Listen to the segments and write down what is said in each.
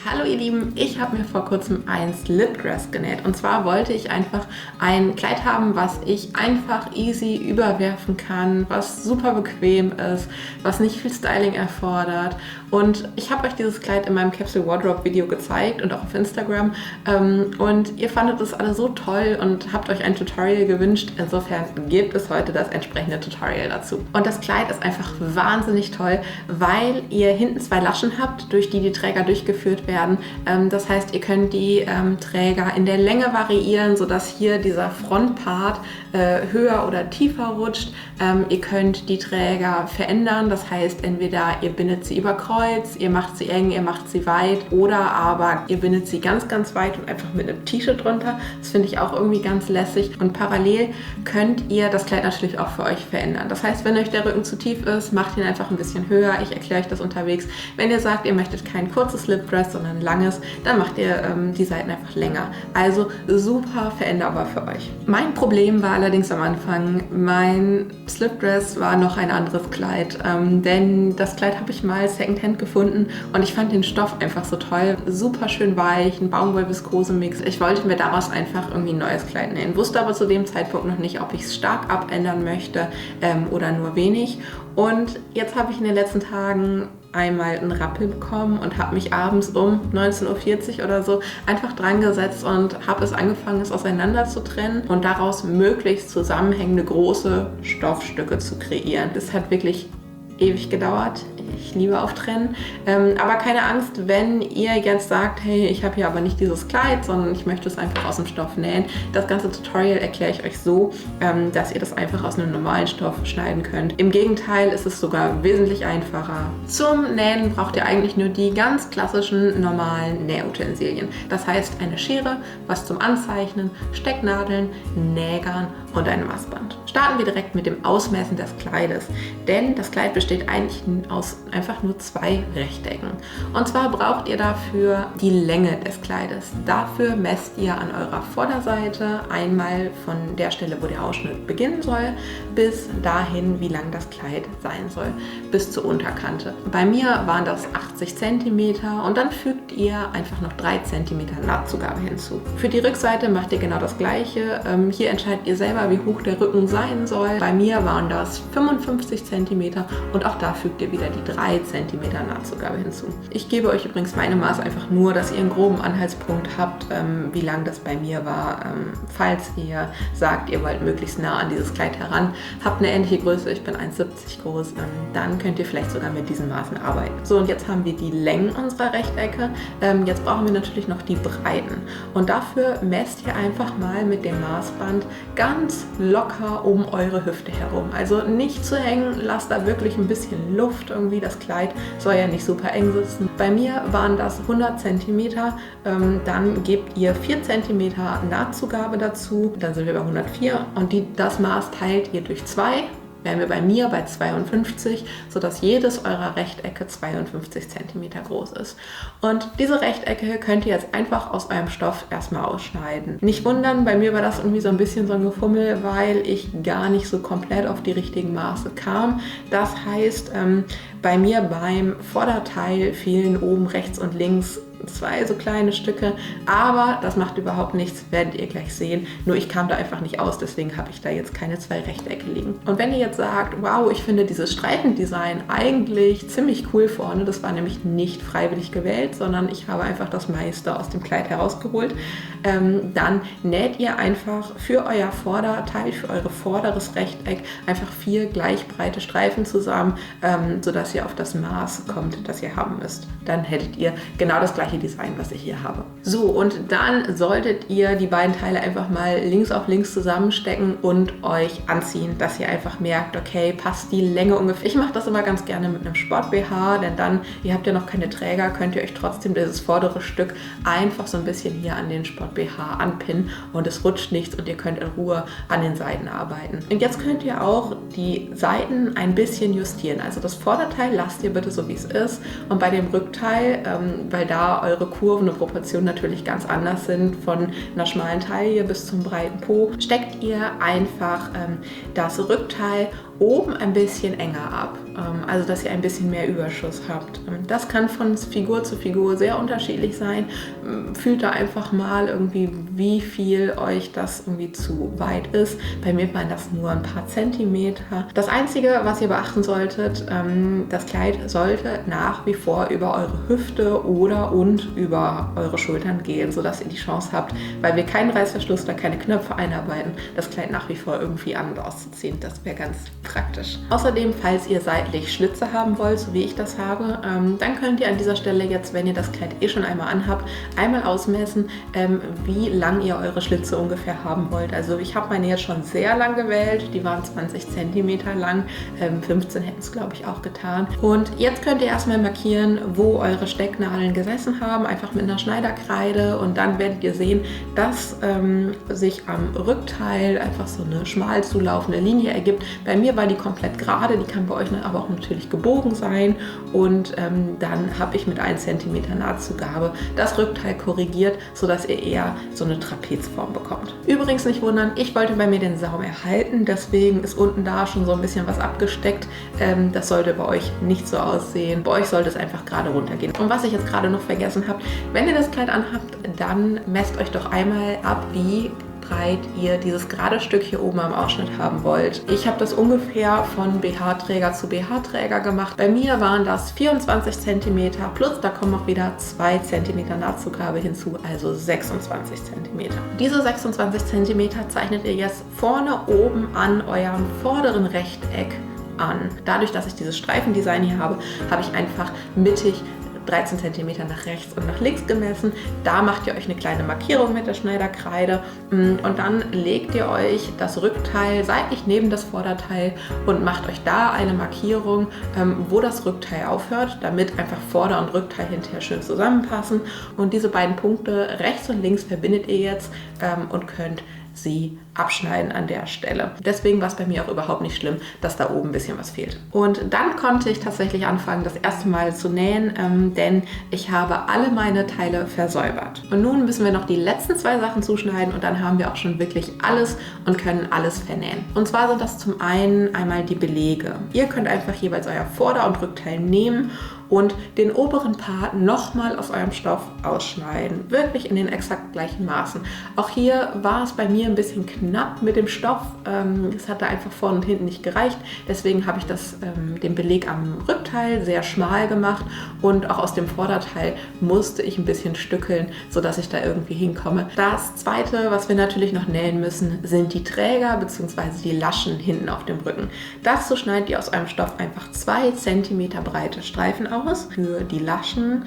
Hallo ihr Lieben, ich habe mir vor kurzem ein Slipdress genäht und zwar wollte ich einfach ein Kleid haben, was ich einfach easy überwerfen kann, was super bequem ist, was nicht viel Styling erfordert und ich habe euch dieses Kleid in meinem Capsule Wardrobe Video gezeigt und auch auf Instagram und ihr fandet es alle so toll und habt euch ein Tutorial gewünscht, insofern gibt es heute das entsprechende Tutorial dazu. Und das Kleid ist einfach wahnsinnig toll, weil ihr hinten zwei Laschen habt, durch die Träger durchgeführt werden. Das heißt, ihr könnt die Träger in der Länge variieren, sodass hier dieser Frontpart höher oder tiefer rutscht. Ihr könnt die Träger verändern, das heißt, entweder ihr bindet sie über Kreuz, ihr macht sie eng, ihr macht sie weit oder aber ihr bindet sie ganz, ganz weit und einfach mit einem T-Shirt drunter. Das finde ich auch irgendwie ganz lässig. Und parallel könnt ihr das Kleid natürlich auch für euch verändern. Das heißt, wenn euch der Rücken zu tief ist, macht ihn einfach ein bisschen höher. Ich erkläre euch das unterwegs. Wenn ihr sagt, ihr möchtet kein kurzes Slipdress, sondern ein langes, dann macht ihr die Seiten einfach länger. Also super veränderbar für euch. Mein Problem war allerdings am Anfang, mein Slipdress war noch ein anderes Kleid, denn das Kleid habe ich mal Secondhand gefunden und ich fand den Stoff einfach so toll. Super schön weich, ein Baumwoll-Viskose-Mix. Ich wollte mir daraus einfach irgendwie ein neues Kleid nähen, wusste aber zu dem Zeitpunkt noch nicht, ob ich es stark abändern möchte oder nur wenig. Und jetzt habe ich in den letzten Tagen einmal einen Rappel bekommen und habe mich abends um 19:40 Uhr oder so einfach dran gesetzt und habe es angefangen, es auseinander zu trennen und daraus möglichst zusammenhängende große Stoffstücke zu kreieren. Das hat wirklich ewig gedauert. Ich liebe Auftrennen. Aber keine Angst, wenn ihr jetzt sagt, hey, ich habe hier aber nicht dieses Kleid, sondern ich möchte es einfach aus dem Stoff nähen. Das ganze Tutorial erkläre ich euch so, dass ihr das einfach aus einem normalen Stoff schneiden könnt. Im Gegenteil ist es sogar wesentlich einfacher. Zum Nähen braucht ihr eigentlich nur die ganz klassischen normalen Nähutensilien. Das heißt eine Schere, was zum Anzeichnen, Stecknadeln, Nägern und ein Maßband. Starten wir direkt mit dem Ausmessen des Kleides, denn das Kleid besteht eigentlich aus einfach nur zwei Rechtecken. Und zwar braucht ihr dafür die Länge des Kleides. Dafür messt ihr an eurer Vorderseite einmal von der Stelle, wo der Ausschnitt beginnen soll, bis dahin, wie lang das Kleid sein soll, bis zur Unterkante. Bei mir waren das 80 cm und dann fügt ihr einfach noch 3 cm Nahtzugabe hinzu. Für die Rückseite macht ihr genau das Gleiche. Hier entscheidet ihr selber, wie hoch der Rücken sein soll. Bei mir waren das 55 cm und auch da fügt ihr wieder die 3 cm Nahtzugabe hinzu. Ich gebe euch übrigens meine Maße einfach nur, dass ihr einen groben Anhaltspunkt habt, wie lang das bei mir war. Falls ihr sagt, ihr wollt möglichst nah an dieses Kleid heran, habt eine ähnliche Größe, ich bin 1,70 groß, dann könnt ihr vielleicht sogar mit diesen Maßen arbeiten. So, und jetzt haben wir die Längen unserer Rechtecke. Jetzt brauchen wir natürlich noch die Breiten. Und dafür messt ihr einfach mal mit dem Maßband ganz locker um eure Hüfte herum. Also nicht zu eng, lasst da wirklich ein bisschen Luft irgendwie. Das Kleid soll ja nicht super eng sitzen. Bei mir waren das 100 cm. Dann gebt ihr 4 cm Nahtzugabe dazu. Dann sind wir bei 104 und das Maß teilt ihr durch 2. Wären wir bei mir bei 52, sodass jedes eurer Rechtecke 52 cm groß ist. Und diese Rechtecke könnt ihr jetzt einfach aus eurem Stoff erstmal ausschneiden. Nicht wundern, bei mir war das irgendwie so ein bisschen so ein Gefummel, weil ich gar nicht so komplett auf die richtigen Maße kam. Das heißt, bei mir beim Vorderteil fehlen oben rechts und links 2 so kleine Stücke, aber das macht überhaupt nichts, werdet ihr gleich sehen. Nur ich kam da einfach nicht aus, deswegen habe ich da jetzt keine 2 Rechtecke liegen. Und wenn ihr jetzt sagt, wow, ich finde dieses Streifendesign eigentlich ziemlich cool vorne, das war nämlich nicht freiwillig gewählt, sondern ich habe einfach das meiste aus dem Kleid herausgeholt, dann näht ihr einfach für euer Vorderteil, für eure vorderes Rechteck einfach 4 gleich breite Streifen zusammen, sodass ihr auf das Maß kommt, das ihr haben müsst. Dann hättet ihr genau das gleiche Design, was ich hier habe. So, und dann solltet ihr die beiden Teile einfach mal links auf links zusammenstecken und euch anziehen, dass ihr einfach merkt, okay, passt die Länge ungefähr. Ich mache das immer ganz gerne mit einem Sport-BH, denn dann, ihr habt ja noch keine Träger, könnt ihr euch trotzdem dieses vordere Stück einfach so ein bisschen hier an den Sport-BH anpinnen und es rutscht nichts und ihr könnt in Ruhe an den Seiten arbeiten. Und jetzt könnt ihr auch die Seiten ein bisschen justieren. Also das Vorderteil lasst ihr bitte so, wie es ist, und bei dem Rückteil, weil da eure Kurven und Proportionen natürlich ganz anders sind, von einer schmalen Taille bis zum breiten Po, steckt ihr einfach das Rückteil oben ein bisschen enger ab, also dass ihr ein bisschen mehr Überschuss habt. Das kann von Figur zu Figur sehr unterschiedlich sein. Fühlt da einfach mal irgendwie, wie viel euch das irgendwie zu weit ist. Bei mir waren das nur ein paar Zentimeter. Das Einzige, was ihr beachten solltet, das Kleid sollte nach wie vor über eure Hüfte und über eure Schultern gehen, sodass ihr die Chance habt, weil wir keinen Reißverschluss oder keine Knöpfe einarbeiten, das Kleid nach wie vor irgendwie an- und auszuziehen. Das wäre ganz praktisch. Außerdem, falls ihr seitlich Schlitze haben wollt, so wie ich das habe, dann könnt ihr an dieser Stelle jetzt, wenn ihr das Kleid eh schon einmal anhabt, einmal ausmessen, wie lang ihr eure Schlitze ungefähr haben wollt. Also ich habe meine jetzt schon sehr lang gewählt, die waren 20 cm lang, 15 hätten es glaube ich auch getan. Und jetzt könnt ihr erstmal markieren, wo eure Stecknadeln gesessen haben, einfach mit einer Schneiderkreide, und dann werdet ihr sehen, dass sich am Rückteil einfach so eine schmal zulaufende Linie ergibt. Bei mir war die komplett gerade, die kann bei euch aber auch natürlich gebogen sein, und dann habe ich mit 1 cm Nahtzugabe das Rückteil korrigiert, sodass ihr eher so eine Trapezform bekommt. Übrigens nicht wundern, ich wollte bei mir den Saum erhalten, deswegen ist unten da schon so ein bisschen was abgesteckt. Das sollte bei euch nicht so aussehen. Bei euch sollte es einfach gerade runtergehen. Und was ich jetzt gerade noch vergessen habe, wenn ihr das Kleid anhabt, dann messt euch doch einmal ab, wie breit ihr dieses gerade Stück hier oben am Ausschnitt haben wollt. Ich habe das ungefähr von BH-Träger zu BH-Träger gemacht. Bei mir waren das 24 cm plus, da kommen auch wieder 2 cm Nahtzugabe hinzu, also 26 cm. Diese 26 cm zeichnet ihr jetzt vorne oben an eurem vorderen Rechteck an. Dadurch, dass ich dieses Streifendesign hier habe, habe ich einfach mittig 13 cm nach rechts und nach links gemessen. Da macht ihr euch eine kleine Markierung mit der Schneiderkreide, und dann legt ihr euch das Rückteil seitlich neben das Vorderteil und macht euch da eine Markierung, wo das Rückteil aufhört, damit einfach Vorder- und Rückteil hinterher schön zusammenpassen. Und diese beiden Punkte rechts und links verbindet ihr jetzt und könnt sie abschneiden an der Stelle. Deswegen war es bei mir auch überhaupt nicht schlimm, dass da oben ein bisschen was fehlt. Und dann konnte ich tatsächlich anfangen, das erste Mal zu nähen, denn ich habe alle meine Teile versäubert. Und nun müssen wir noch die letzten 2 Sachen zuschneiden, und dann haben wir auch schon wirklich alles und können alles vernähen. Und zwar sind das zum einen einmal die Belege. Ihr könnt einfach jeweils euer Vorder- und Rückteil nehmen und den oberen Part nochmal aus eurem Stoff ausschneiden. Wirklich in den exakt gleichen Maßen. Auch hier war es bei mir ein bisschen knapp mit dem Stoff. Es hatte einfach vorne und hinten nicht gereicht. Deswegen habe ich den Beleg am Rückteil sehr schmal gemacht, und auch aus dem Vorderteil musste ich ein bisschen stückeln, sodass ich da irgendwie hinkomme. Das zweite, was wir natürlich noch nähen müssen, sind die Träger bzw. die Laschen hinten auf dem Rücken. Dazu schneidet ihr aus eurem Stoff einfach 2 cm breite Streifen aus. Für die Laschen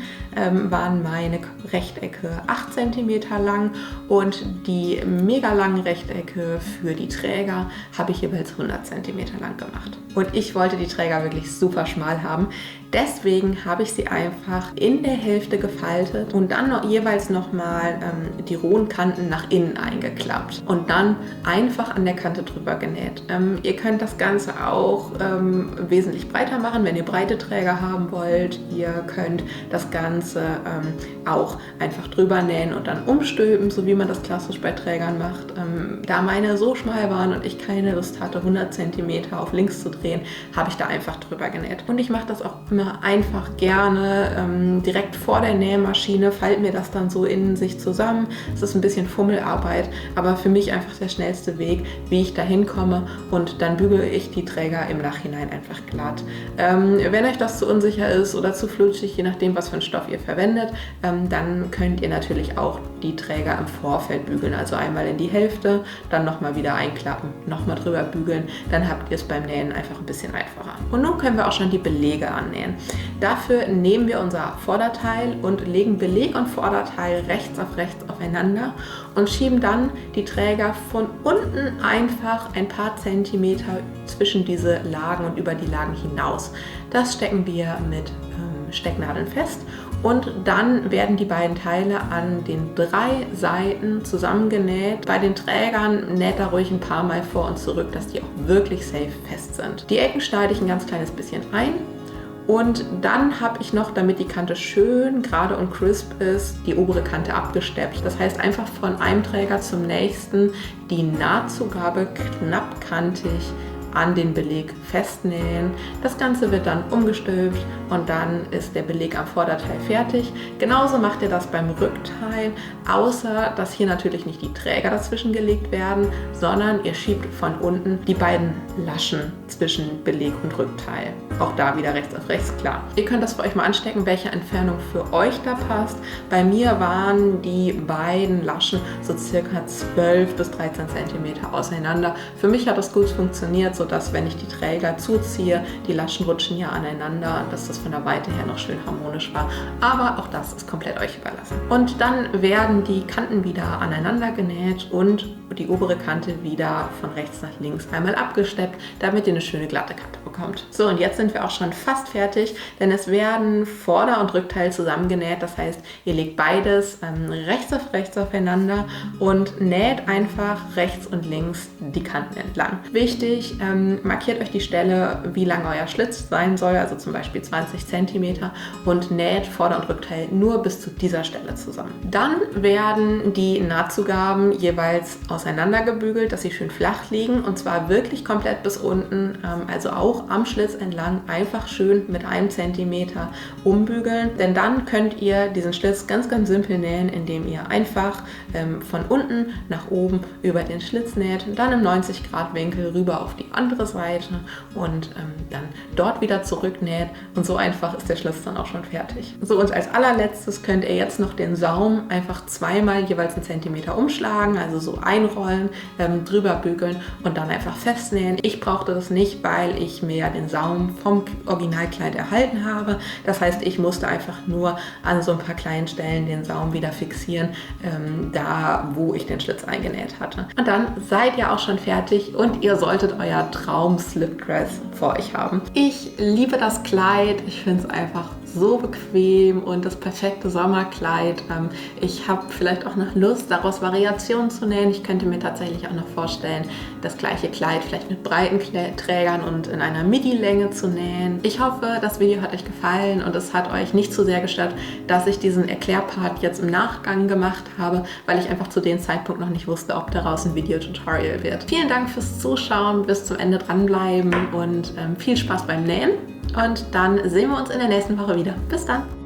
waren meine Rechtecke 8 cm lang, und die mega langen Rechtecke für die Träger habe ich jeweils 100 cm lang gemacht. Und ich wollte die Träger wirklich super schmal haben. Deswegen habe ich sie einfach in der Hälfte gefaltet und dann jeweils nochmal die rohen Kanten nach innen eingeklappt und dann einfach an der Kante drüber genäht. Ihr könnt das Ganze auch wesentlich breiter machen, wenn ihr breite Träger haben wollt. Ihr könnt das Ganze auch einfach drüber nähen und dann umstülpen, so wie man das klassisch bei Trägern macht. Da meine so schmal waren und ich keine Lust hatte, 100 cm auf links zu drehen, habe ich da einfach drüber genäht. Und ich mache das auch immer einfach gerne direkt vor der Nähmaschine, falte mir das dann so in sich zusammen. Es ist ein bisschen Fummelarbeit, aber für mich einfach der schnellste Weg, wie ich da hinkomme, und dann bügele ich die Träger im Nachhinein einfach glatt. Wenn euch das zu unsicher ist oder zu flutschig, je nachdem, was für einen Stoff ihr verwendet, dann könnt ihr natürlich auch die Träger im Vorfeld bügeln, also einmal in die Hälfte, dann nochmal wieder einklappen, nochmal drüber bügeln, dann habt ihr es beim Nähen einfach ein bisschen einfacher. Und nun können wir auch schon die Belege annähen. Dafür nehmen wir unser Vorderteil und legen Beleg und Vorderteil rechts auf rechts aufeinander und schieben dann die Träger von unten einfach ein paar Zentimeter zwischen diese Lagen und über die Lagen hinaus. Das stecken wir mit Stecknadeln fest. Und dann werden die beiden Teile an den 3 Seiten zusammengenäht. Bei den Trägern näht da ruhig ein paar Mal vor und zurück, dass die auch wirklich safe fest sind. Die Ecken schneide ich ein ganz kleines bisschen ein. Und dann habe ich noch, damit die Kante schön gerade und crisp ist, die obere Kante abgesteppt. Das heißt, einfach von einem Träger zum nächsten die Nahtzugabe knappkantig an den Beleg festnähen. Das Ganze wird dann umgestülpt und dann ist der Beleg am Vorderteil fertig. Genauso macht ihr das beim Rückteil, außer dass hier natürlich nicht die Träger dazwischen gelegt werden, sondern ihr schiebt von unten die beiden Laschen zwischen Beleg und Rückteil. Auch da wieder rechts auf rechts, klar. Ihr könnt das für euch mal anstecken, welche Entfernung für euch da passt. Bei mir waren die beiden Laschen so circa 12 bis 13 cm auseinander. Für mich hat das gut funktioniert, sodass, wenn ich die Träger zuziehe, die Laschen rutschen ja aneinander, dass das von der Weite her noch schön harmonisch war. Aber auch das ist komplett euch überlassen. Und dann werden die Kanten wieder aneinander genäht und die obere Kante wieder von rechts nach links einmal abgesteppt, damit ihr eine schöne glatte Kante bekommt. So, und jetzt sind wir auch schon fast fertig, denn es werden Vorder- und Rückteil zusammengenäht. Das heißt, ihr legt beides rechts aufeinander und näht einfach rechts und links die Kanten entlang. Wichtig, markiert euch die Stelle, wie lang euer Schlitz sein soll, also zum Beispiel 20 cm, und näht Vorder- und Rückteil nur bis zu dieser Stelle zusammen. Dann werden die Nahtzugaben jeweils auseinandergebügelt, dass sie schön flach liegen, und zwar wirklich komplett bis unten, also auch am Schlitz entlang, einfach schön mit 1 cm umbügeln, denn dann könnt ihr diesen Schlitz ganz, ganz simpel nähen, indem ihr einfach von unten nach oben über den Schlitz näht, dann im 90-Grad-Winkel rüber auf die andere Seite und dann dort wieder zurücknäht, und so einfach ist der Schlitz dann auch schon fertig. So, und als allerletztes könnt ihr jetzt noch den Saum einfach zweimal jeweils 1 cm umschlagen, also so einrollen, drüber bügeln und dann einfach festnähen. Ich brauchte das nicht, weil ich mir ja den Saum vom Originalkleid erhalten habe. Das heißt, ich musste einfach nur an so ein paar kleinen Stellen den Saum wieder fixieren, da wo ich den Schlitz eingenäht hatte. Und dann seid ihr auch schon fertig und ihr solltet euer Traum-Slipdress vor euch haben. Ich liebe das Kleid. Ich finde es einfach so bequem und das perfekte Sommerkleid. Ich habe vielleicht auch noch Lust, daraus Variationen zu nähen. Ich könnte mir tatsächlich auch noch vorstellen, das gleiche Kleid vielleicht mit breiten Trägern und in einer Midi-Länge zu nähen. Ich hoffe, das Video hat euch gefallen und es hat euch nicht zu sehr gestört, dass ich diesen Erklärpart jetzt im Nachgang gemacht habe, weil ich einfach zu dem Zeitpunkt noch nicht wusste, ob daraus ein Videotutorial wird. Vielen Dank fürs Zuschauen, bis zum Ende dranbleiben und viel Spaß beim Nähen. Und dann sehen wir uns in der nächsten Woche wieder. Bis dann!